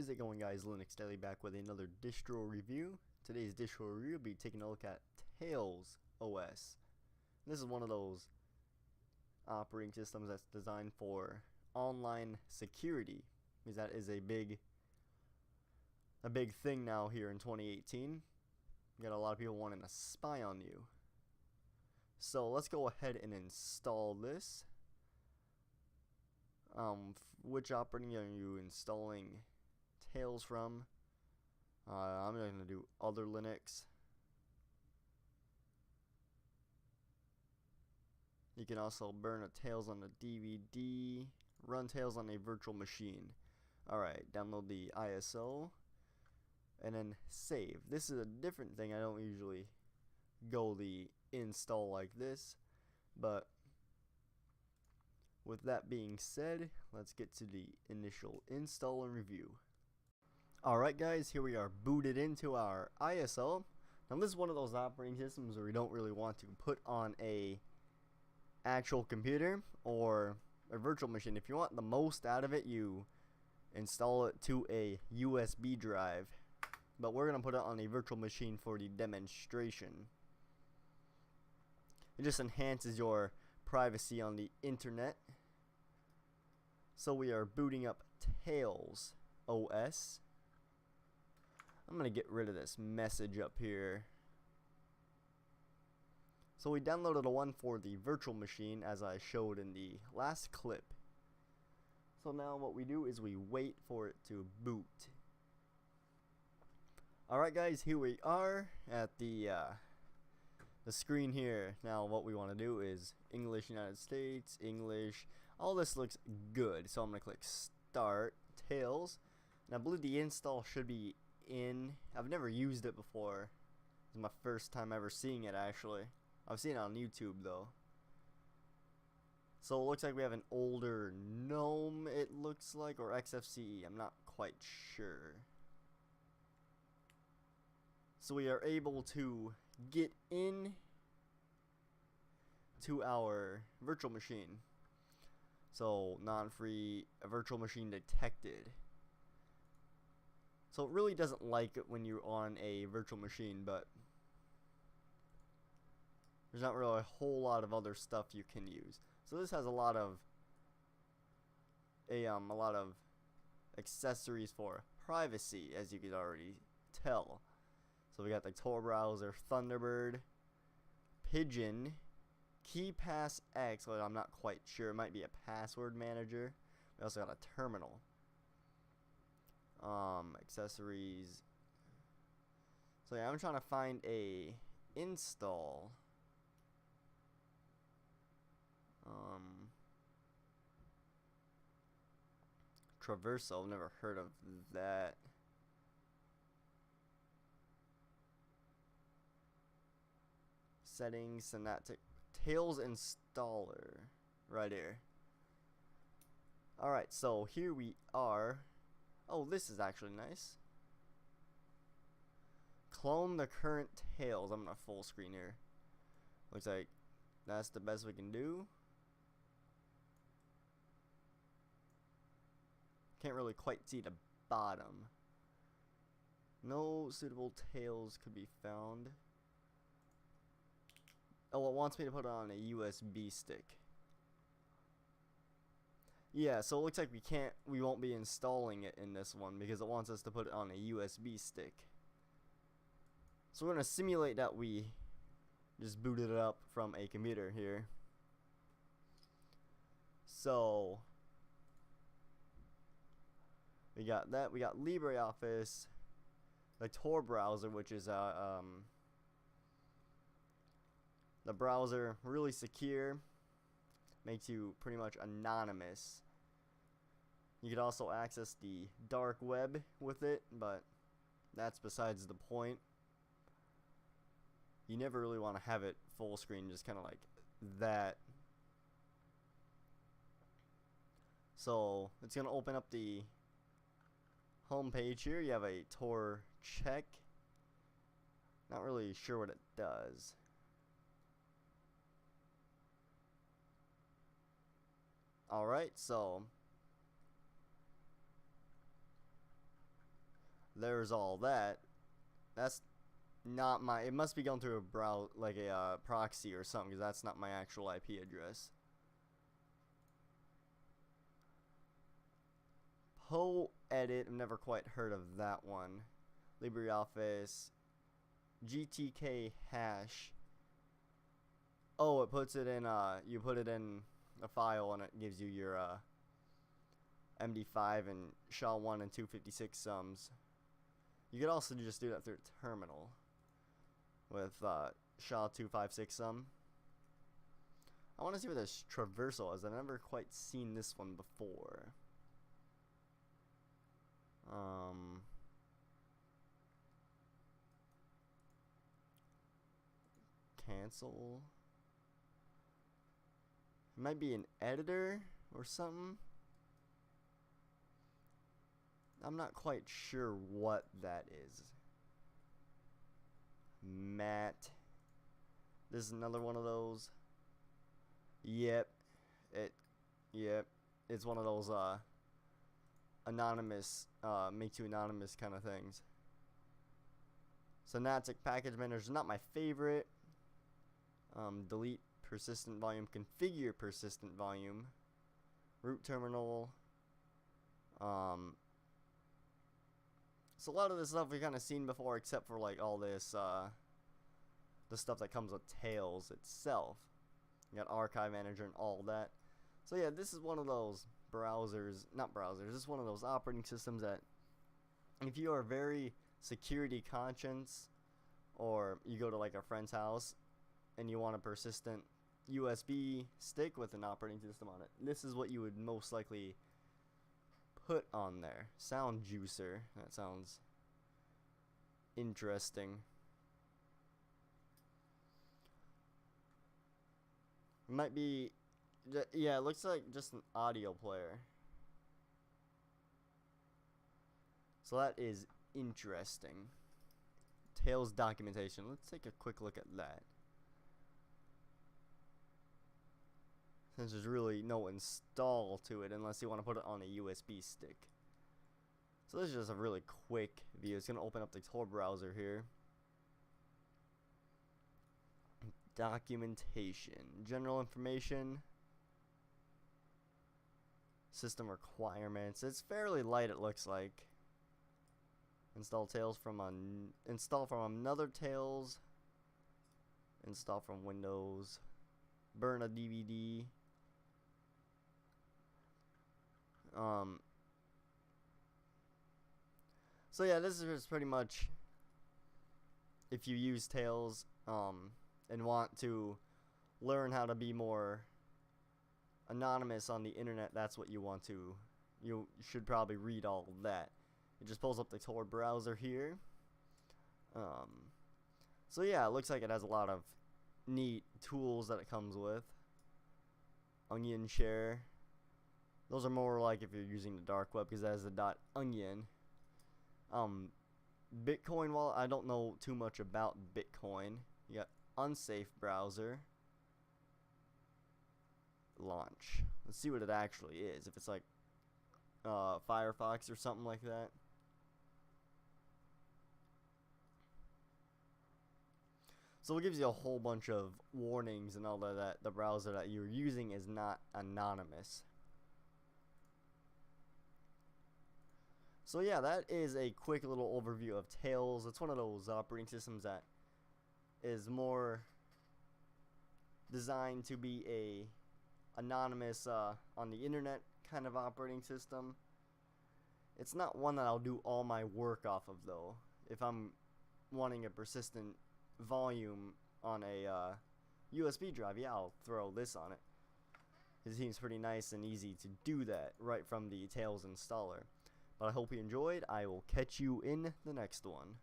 How's it going, guys? LinuxDaily back with another distro review. Today's distro review will be taking a look at Tails OS. This is one of those operating systems that's designed for online security, because that is a big thing now here in 2018. You got a lot of people wanting to spy on you. So let's go ahead and install this. Which operating are you installing Tails from? I'm going to do other Linux. You can also burn a Tails on a DVD, run Tails on a virtual machine. Alright, download the ISO and then save. This is a different thing. I don't usually go the install like this, but with that being said, let's get to the initial install and review. Alright guys, here we are booted into our ISO. Now this is one of those operating systems where we don't really want to put on a actual computer or a virtual machine. If you want the most out of it, you install it to a USB drive. But we're going to put it on a virtual machine for the demonstration. It just enhances your privacy on the internet. So we are booting up Tails OS. I'm going to get rid of this message up here. So we downloaded a one for the virtual machine as I showed in the last clip. So now what we do is we wait for it to boot. Alright guys, here we are at the screen here. Now what we want to do is English United States, English. All this looks good. So I'm going to click Start Tails. And I believe the install should be in. I've never used it before. This is my first time ever seeing it actually. I've seen it on YouTube though. So it looks like we have an older GNOME, it looks like, or XFCE. I'm not quite sure. So we are able to get in to our virtual machine. So non-free virtual machine detected. So it really doesn't like it when you're on a virtual machine, but there's not really a whole lot of other stuff you can use. So this has a lot of accessories for privacy, as you could already tell. So we got the Tor browser, Thunderbird, Pigeon, KeyPass X, well, I'm not quite sure, it might be a password manager. We also got a terminal. Accessories. So yeah, I'm trying to find a install. Traversal, I've never heard of that. Settings, Synaptic Tails installer, right here. Alright, so here we are. Oh, this is actually nice. Clone the current Tails. I'm gonna full screen here. Looks like that's the best we can do. Can't really quite see the bottom. No suitable Tails could be found. Oh, it wants me to put it on a USB stick. Yeah, so it looks like we won't be installing it in this one because it wants us to put it on a USB stick. So we're going to simulate that we just booted it up from a computer here. So we got that. We got LibreOffice, the Tor browser, which is the browser, really secure, makes you pretty much anonymous. You could also access the dark web with it, but that's besides the point. You never really want to have it full screen, just kind of like that. So it's going to open up the home page here. You have a Tor check. Not really sure what it does. Alright, so there's all that. That's not my, it must be going through a like a proxy or something, because that's not my actual IP address. Edit, I've never quite heard of that one. LibreOffice, GTK hash. Oh, it puts it in, you put it in a file and it gives you your MD5 and SHA-1 and 256 sums. You could also just do that through a terminal with SHA-256 sum. I want to see what this traversal is. I've never quite seen this one before. Cancel. It might be an editor or something. I'm not quite sure what that is. Matt. This is another one of those. Yep. It's one of those anonymous, make you anonymous kind of things. Synaptic package manager is not my favorite. Delete persistent volume, configure persistent volume, root terminal. So a lot of this stuff we've kind of seen before, except for like all this, the stuff that comes with Tails itself. You got archive manager and all that. So yeah, this is one of those not browsers, this is one of those operating systems that if you are very security conscious, or you go to like a friend's house and you want a persistent USB stick with an operating system on it, this is what you would most likely put on there. Sound juicer, that sounds interesting. It might be, yeah, it looks like just an audio player. So that is interesting. Tails documentation. Let's take a quick look at that. Since there's really no install to it unless you want to put it on a USB stick. So this is just a really quick view. It's going to open up the Tor browser here. Documentation. General information. System requirements. It's fairly light, it looks like. Install Tails from install from another Tails. Install from Windows. Burn a DVD. So yeah, this is just pretty much if you use Tails and want to learn how to be more anonymous on the internet, that's what you want to. You should probably read all of that. It just pulls up the Tor browser here. So yeah, it looks like it has a lot of neat tools that it comes with. Onion share. Those are more like if you're using the dark web, because that is the .onion. Bitcoin wallet, I don't know too much about Bitcoin. You got unsafe browser. Launch. Let's see what it actually is. If it's like Firefox or something like that. So it gives you a whole bunch of warnings and all that the browser that you're using is not anonymous. So yeah, that is a quick little overview of Tails. It's one of those operating systems that is more designed to be a anonymous on the internet kind of operating system. It's not one that I'll do all my work off of though. If I'm wanting a persistent volume on a USB drive, yeah, I'll throw this on it. It seems pretty nice and easy to do that right from the Tails installer. But I hope you enjoyed. I will catch you in the next one.